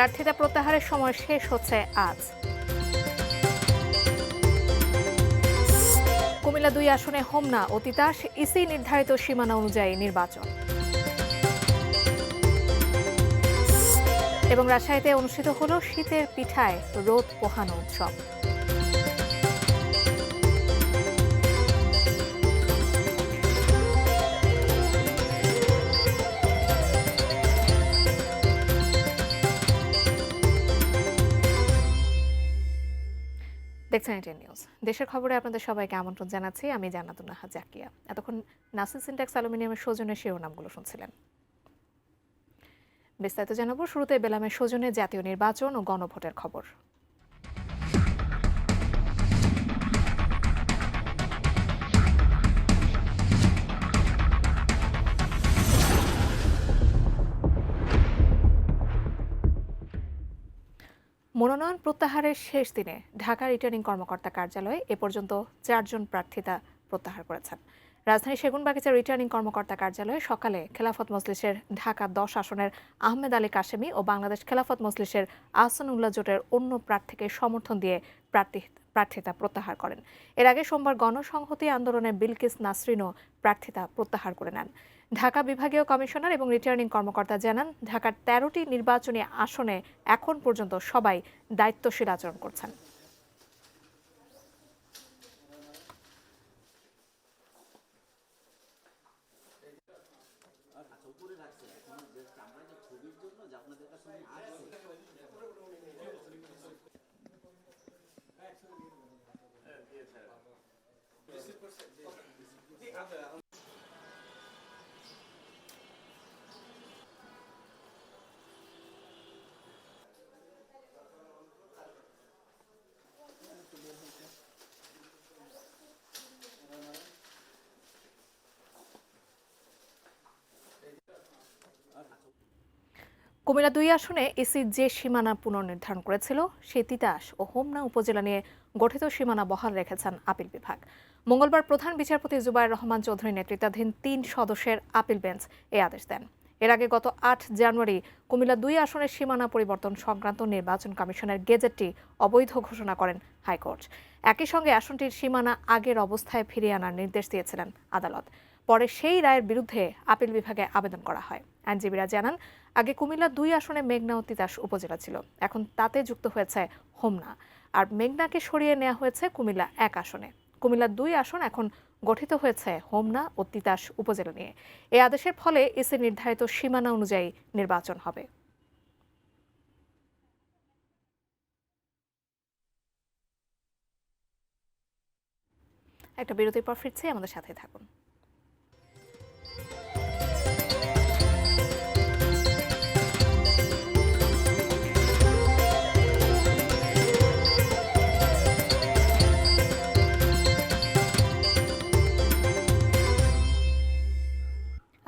প্রার্থিতা প্রত্যাহারের সময় শেষ হচ্ছে আজ। কুমিল্লা ২ আসনে হোমনা ও তিতাস, ইসি নির্ধারিত সীমানা অনুযায়ী নির্বাচন। এবং রাজশাহীতে অনুষ্ঠিত হলো শীতের পিঠায় রোদ পোহানো উৎসব। দেখছেন এটিএন নিউজ। দেশের খবরে আপনাদের সবাইকে আমন্ত্রণ জানাচ্ছি। আমি জান্নাতুন নাহা জাকিয়া। এতক্ষণ নাসির সিনট্যাক্স অ্যালুমিনিয়ামের সৌজন্যে শিরোনামগুলো শুনছিলেন। বিস্তারিত জানাবো। শুরুতে বেলামের সৌজন্যে জাতীয় নির্বাচন ও গণভোটের খবর। মনোনয়ন প্রত্যাহারের শেষ দিনে ঢাকা রিটার্নিং কর্মকর্তা কার্যালয়ে এ পর্যন্ত 4 জন প্রার্থিতা প্রত্যাহার করেছেন। রাজধানীর সেগুনবাগিচা রিটার্নিং কর্মকর্তা কার্যালয়ে সকালে খেলাফত মজলিসের ঢাকা 10 আসনের আহমেদ আলী কাশেমি ও বাংলাদেশ খেলাফত মজলিসের আহসানুল্লাহ জোটের অন্য প্রার্থীকে সমর্থন দিয়ে প্রার্থিতা প্রত্যাহার করেন। এর আগে সোমবার গণসংহতি আন্দোলনের বিলকিস নাসরিনও প্রার্থিতা প্রত্যাহার করে নেন। ঢাকা বিভাগীয় কমিশনার এবং রিটার্নিং কর্মকর্তা জানান, ঢাকার 13টি নির্বাচনী আসনে এখন পর্যন্ত সবাই দায়িত্বশীল আচরণ করছেন। কুমিল্লা 2 আসনে ইসি যে সীমানা পুনর্নির্ধারণ করেছিল, সেই তিতাস ও হোমনা উপজেলা নিয়ে গঠিত সীমানা বহাল রেখেছেন আপিল বিভাগ। মঙ্গলবার প্রধান বিচারপতি জুবায়ের রহমান চৌধুরী নেতৃত্বাধীন 3 সদস্যের আপিল বেঞ্চ এই আদেশ দেন। এর আগে গত 8 জানুয়ারি কুমিল্লা 2 আসনের সীমানা পরিবর্তন সংক্রান্ত নির্বাচন কমিশনের গেজেটটি অবৈধ ঘোষণা করেন হাইকোর্ট। একই সঙ্গে আসনটির সীমানা আগের অবস্থায় ফিরিয়ে আনার নির্দেশ দিয়েছিলেন আদালত। পরে সেই রায়ের বিরুদ্ধে আপিল বিভাগে আবেদন করা হয়। আইনজীবীরা জানান, আগে কুমিল্লা 2 আসনে মেঘনা ও তিতাস উপজেলা ছিল, এখন তাতে যুক্ত হয়েছে হোমনা। আর মেঘনাকে সরিয়ে নেওয়া হয়েছে কুমিল্লা 1 আসনে। কুমিল্লা 2 আসন এখন গঠিত হয়েছে হোমনা ও তিতাস উপজেলা নিয়ে। এই আদেশের ফলে ইসি নির্ধারিত সীমানা অনুযায়ী নির্বাচন হবে। একটা বিরতির পর ফিরছি, আমাদের সাথে থাকুন।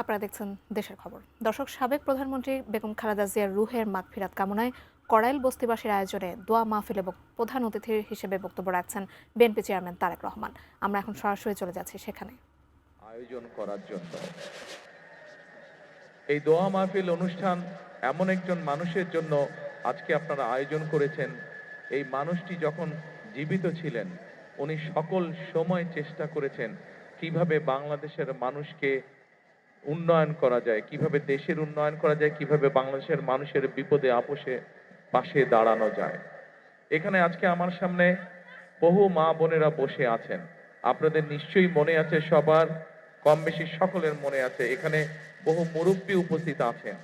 আপনারা দেখছেন দেশের খবর। দর্শক, সাবেক প্রধানমন্ত্রী বেগম খালেদা জিয়ার রুহের মাগফিরাত কামনায় কড়াইল বস্তিবাসীর আয়োজনে দোয়া মাহফিলে প্রধান অতিথি হিসেবে বক্তব্য রাখছেন বিএনপি চেয়ারম্যান তারেক রহমান। আমরা এখন সরাসরি চলে যাচ্ছি সেখানে। আয়োজন করার জন্য এই দোয়া মাহফিল অনুষ্ঠান এমন একজন মানুষের জন্য আজকে আপনারা আয়োজন করেছেন। এই মানুষটি যখন জীবিত ছিলেন, উনি সকল সময় চেষ্টা করেছেন কিভাবে বাংলাদেশের মানুষকে উন্নয়ন করা যায়, কিভাবে দেশের উন্নয়ন করা যায়, কিভাবে বাংলাদেশের মানুষের বিপদে আপসে পাশে দাঁড়ানো যায়। এখানে আজকে আমার সামনে বহু মা বোনেরা বসে আছেন। আপনাদের নিশ্চয়ই মনে আছে, সবার কম বেশি সকলের মনে আছে, এখানে বহু মুরব্বী উপস্থিত আছেন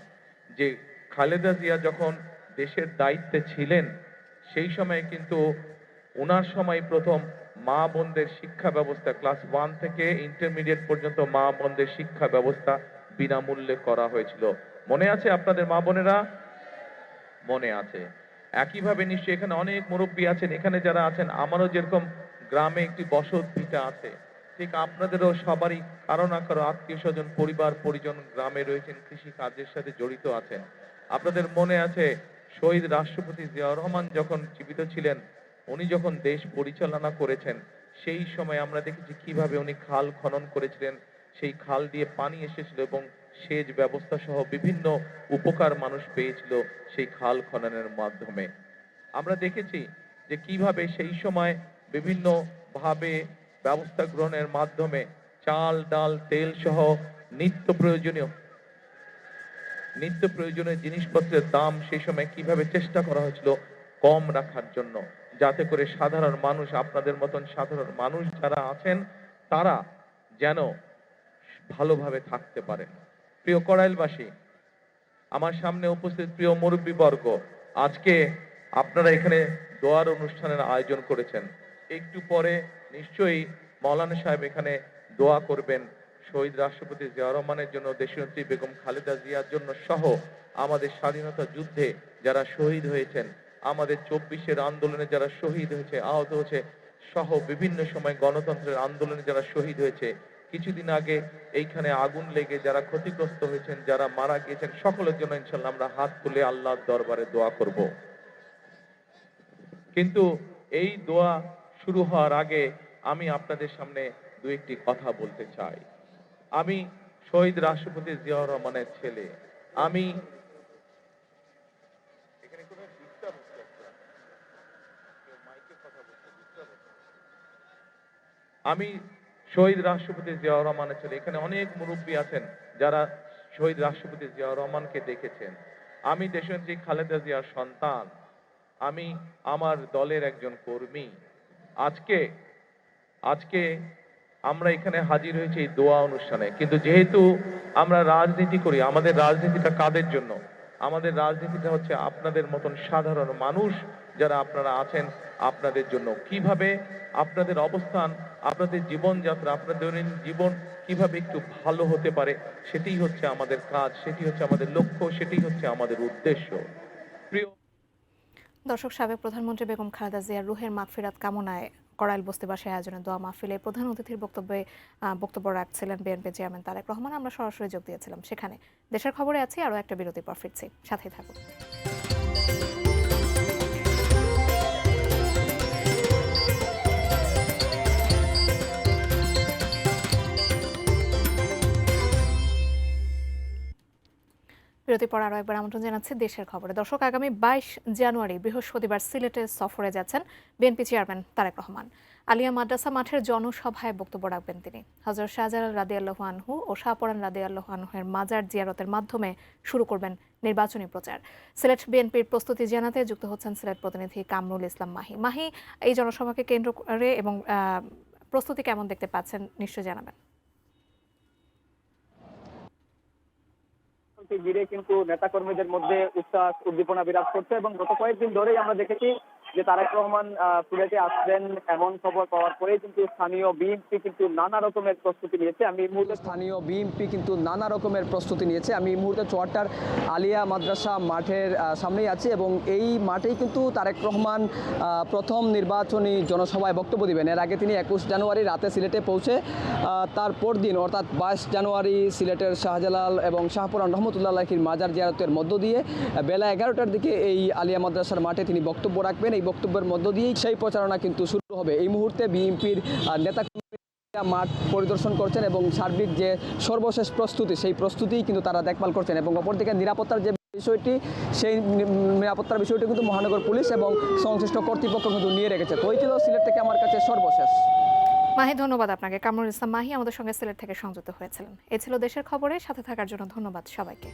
যে খালেদা জিয়া যখন দেশের দায়িত্বে ছিলেন সেই সময় কিন্তু ওনার সময় প্রথম মা বোনদের শিক্ষা ব্যবস্থা ক্লাস 1 থেকে ইন্টারমিডিয়েট পর্যন্ত মা বোনদের শিক্ষা ব্যবস্থা বিনামূল্যে করা হয়েছিল। মনে আছে আপনাদের মা বোনেরা? মনে আছে। একইভাবে নিশ্চয়ই এখানে অনেক মুরব্বী আছেন, এখানে যারা আছেন, আমারও যেরকম গ্রামে একটি বসত ভিটা আছে, ঠিক আপনাদেরও সবারই কারো না কারো আত্মীয় স্বজন, পরিবার পরিজন গ্রামে রয়েছেন, কৃষি কাজের সাথে জড়িত আছেন। আপনাদের মনে আছে শহীদ রাষ্ট্রপতি জিয়াউর রহমান যখন জীবিত ছিলেন, উনি যখন দেশ পরিচালনা করেছেন, সেই সময় আমরা দেখেছি কিভাবে উনি খাল খনন করেছিলেন, সেই খাল দিয়ে পানি এসেছিল এবং সেচ ব্যবস্থা সহ বিভিন্ন উপকার মানুষ পেয়েছিল সেই খাল খননের মাধ্যমে। আমরা দেখেছি যে কিভাবে সেই সময় বিভিন্ন ভাবে ব্যবস্থা গ্রহণের মাধ্যমে চাল, ডাল, তেল সহ নিত্য প্রয়োজনীয় জিনিসপত্রের দাম সেই সময় কিভাবে চেষ্টা করা হয়েছিল কম রাখার জন্য, যাতে করে সাধারণ মানুষ, আপনাদের মতন সাধারণ মানুষ যারা আছেন, তারা যেন ভালোভাবে থাকতে পারেন। প্রিয় কড়াইলবাসী, আমার সামনে উপস্থিত প্রিয় মুরব্বীবর্গ, আজকে আপনারা এখানে দোয়ার অনুষ্ঠানের আয়োজন করেছেন। একটু পরে নিশ্চয়ই মৌলানা সাহেব এখানে দোয়া করবেন শহীদ রাষ্ট্রপতি জিয়াউর রহমানের জন্য, দেশনেত্রী বেগম খালেদা জিয়ার জন্য সহ আমাদের স্বাধীনতা যুদ্ধে যারা শহীদ হয়েছেন, আমাদের 24-এর আন্দোলনে যারা শহীদ হয়েছে, আহত হয়েছে, সহ বিভিন্ন সময় গণতন্ত্রের আন্দোলনে যারা শহীদ হয়েছে, কিছুদিন আগে এইখানে আগুন লেগে যারা ক্ষতিগ্রস্ত হয়েছেন, যারা মারা গিয়েছেন, সকলের জন্য ইনশাল্লাহ আমরা হাত তুলে আল্লাহর দরবারে দোয়া করব। কিন্তু এই দোয়া শুরু হওয়ার আগে আমি আপনাদের সামনে দু একটি কথা বলতে চাই। আমি শহীদ রাষ্ট্রপতি জিয়াউর রহমানের ছেলে। আমি এখানে কোনো ডিস্টার্ব হচ্ছে একটা। কেউ মাইকে কথা বলছে, ডিস্টার্ব হচ্ছে। আমি শহীদ রাষ্ট্রপতি জিয়াউর রহমানের ছেলে। এখানে অনেক মুরব্বী আছেন যারা শহীদ রাষ্ট্রপতি জিয়াউর রহমানকে দেখেছেন। আমি দেশনেত্রী খালেদা জিয়ার সন্তান। আমি আমার দলের একজন কর্মী। আজকে আমরা এখানে হাজির হয়েছি এই দোয়া অনুষ্ঠানে, কিন্তু যেহেতু আমরা রাজনীতি করি, আমাদের রাজনীতিটা কাদের জন্য? আমাদের রাজনীতিটা হচ্ছে আপনাদের মতন সাধারণ মানুষ যারা আপনারা আছেন, আপনাদের জন্য। কিভাবে আপনাদের অবস্থান, আপনাদের জীবনযাত্রা, আপনাদের দৈনন্দিন জীবন কিভাবে একটু ভালো হতে পারে, সেটাই হচ্ছে আমাদের কাজ, সেটি হচ্ছে আমাদের লক্ষ্য, সেটাই হচ্ছে আমাদের উদ্দেশ্য। প্রিয় দর্শক, সাবেক প্রধানমন্ত্রী বেগম খালেদা জিয়ার রুহের মাগফিরাত কামনায় কড়াইল বস্তিবাসী আয়োজনে দোয়া মাহফিলে প্রধান অতিথির বক্তব্য রাখছিলেন বিএনপি চেয়ারম্যান তারেক রহমান। আমরা সরাসরি যোগ দিয়েছিলাম সেখানে। দেশের খবরে আছি, আরও একটা বিরতির পর ফিরছি, সাথেই থাকুন। বিরতির পর আরও একবার আমন্ত্রণ জানাচ্ছি দেশের খবরে। দর্শক, আগামী 22 জানুয়ারি বৃহস্পতিবার সিলেটে সফরে যাচ্ছেন বিএনপি চেয়ারম্যান তারেক রহমান। আলিয়া মাদ্রাসা মাঠের জনসভায় বক্তব্য রাখবেন তিনি। হযরত শাহজালাল রাদিয়াল্লাহু আনহু ও শাহপরান রাদিয়াল্লাহু আনহুর মাজার জিয়ারতের মাধ্যমে শুরু করবেন নির্বাচনী প্রচার। সিলেট বিএনপির প্রস্তুতি জানাতে যুক্ত হচ্ছেন সিলেট প্রতিনিধি কামরুল ইসলাম মাহি। মাহি, এই জনসভাকে কেন্দ্র করে এবং প্রস্তুতি কেমন দেখতে পাচ্ছেন নিশ্চয় জানাবেন। ঘিরে কিন্তু নেতাকর্মীদের মধ্যে উচ্ছ্বাস উদ্দীপনা বিরাজ করছে এবং গত কয়েকদিন ধরেই আমরা দেখেছি যে তারেক রহমান সিলেটে আসবেন এমন খবর পাওয়ার পরেই কিন্তু স্থানীয় বিএনপি কিন্তু নানা রকমের প্রস্তুতি নিয়েছে। আমি এই মুহূর্তে চুয়াট্টার আলিয়া মাদ্রাসা মাঠের সামনেই আছি এবং এই মাঠেই কিন্তু তারেক রহমান প্রথম নির্বাচনী জনসভায় বক্তব্য দিবেন। এর আগে তিনি 21 জানুয়ারি রাতে সিলেটে পৌঁছে তারপর দিন অর্থাৎ 22 জানুয়ারি সিলেটের শাহজালাল এবং শাহপুরান রহমতুল্লাহির মাজার জিয়ারতের মধ্য দিয়ে বেলা 11টার দিকে এই আলিয়া মাদ্রাসার মাঠে তিনি বক্তব্য রাখবেন। এই বক্তব্যের মধ্য দিয়েই সেই প্রচারণা কিন্তু শুরু হবে। এই মুহূর্তে বিএনপির নেতাকর্মীরা মাঠ পরিদর্শন করছেন এবং সার্বিক যে সর্বশেষ প্রস্তুতি, সেই প্রস্তুতিই কিন্তু তারা দেখভাল করছেন এবং অপরদিকে নিরাপত্তার যে বিষয়টি, সেই নিরাপত্তার বিষয়টি কিন্তু মহানগর পুলিশ এবং সংশ্লিষ্ট কর্তৃপক্ষ কিন্তু নিয়ে রেখেছে। তো এই ছিল সিলেট থেকে আমার কাছে সর্বশেষ। মাহি, ধন্যবাদ আপনাকে। কামরুল ইসলাম মাহি আমাদের সঙ্গে সিলেট থেকে সংযুক্ত হয়েছিলেন। এ ছিল দেশের খবরে, সাথে থাকার জন্য ধন্যবাদ সবাইকে।